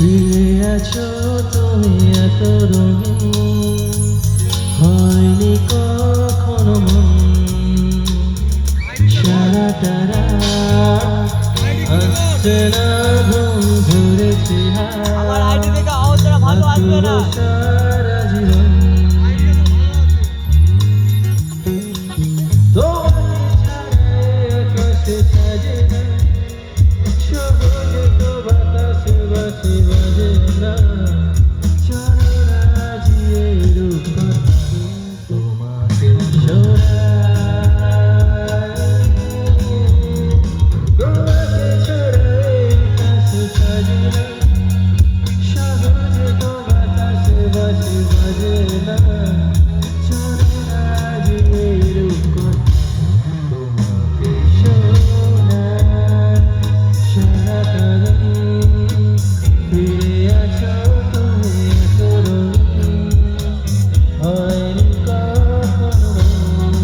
ফিরে আছো তুমি এত রঙিন, হয়নি কখনো মন সারাটা রাত আসছে না ঘুম, ধরেছি হাত সারা জীবন। তোমাকে ছাড়াই আকাশে সাজে না, সবুজে তো বাতাসে বাঁশি বাজে না, চলো না জিয়ে রূপ তোমাকে সরাই। তোমাকে ছাড়াই আকাশে সাজে না, সবুজে তো বাতাসে বাঁশি বাজে না, চলো না জিয়ে রূপ তোমাকে সরাই। সারাটা দিন ফিরে আছো তুমি এত রঙিন, হয়নি কখনো মন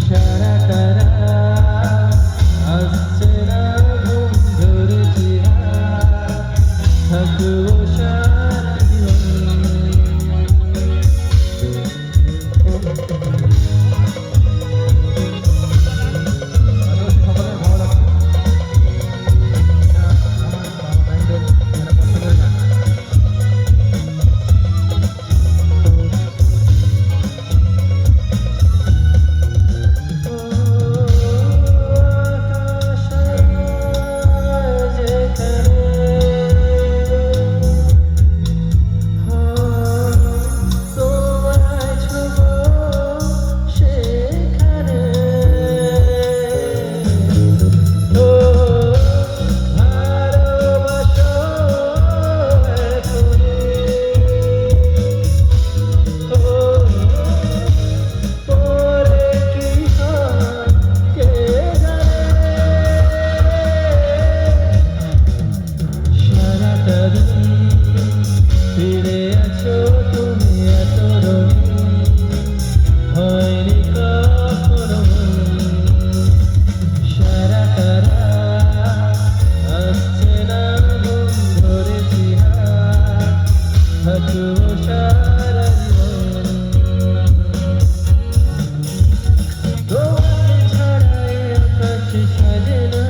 সারাটা রাত আসছে না ঘুম, ধরেছি হাত থাকবো সারা জীবন। ফিরে আছো তুমি এত রঙিন, হয়নি কখনো মন সারাটা রাত আসছে না ঘুম, ধরেছি হাত থাকবো সারা জীবন। তোমাকে ছাড়াই আকাশে সাজে না,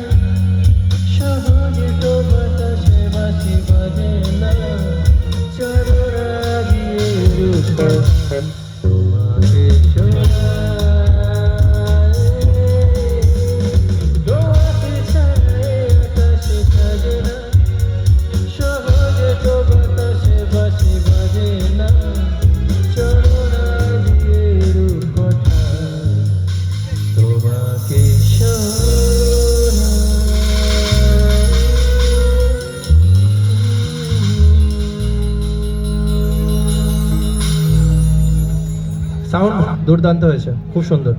সবুজে তো বাতাসে বাঁশি বাজে না, চলো না গিয়ে রূপ তোমাকে সরাই। তোমাকে ছাড়াই আকাশে সাজে না, সহজে তো বাতাসে বাঁশি বাজে না, চলো না গিয়ে রূপ তোমাকে সাউন্ড দুর্দান্ত হয়েছে, খুব সুন্দর।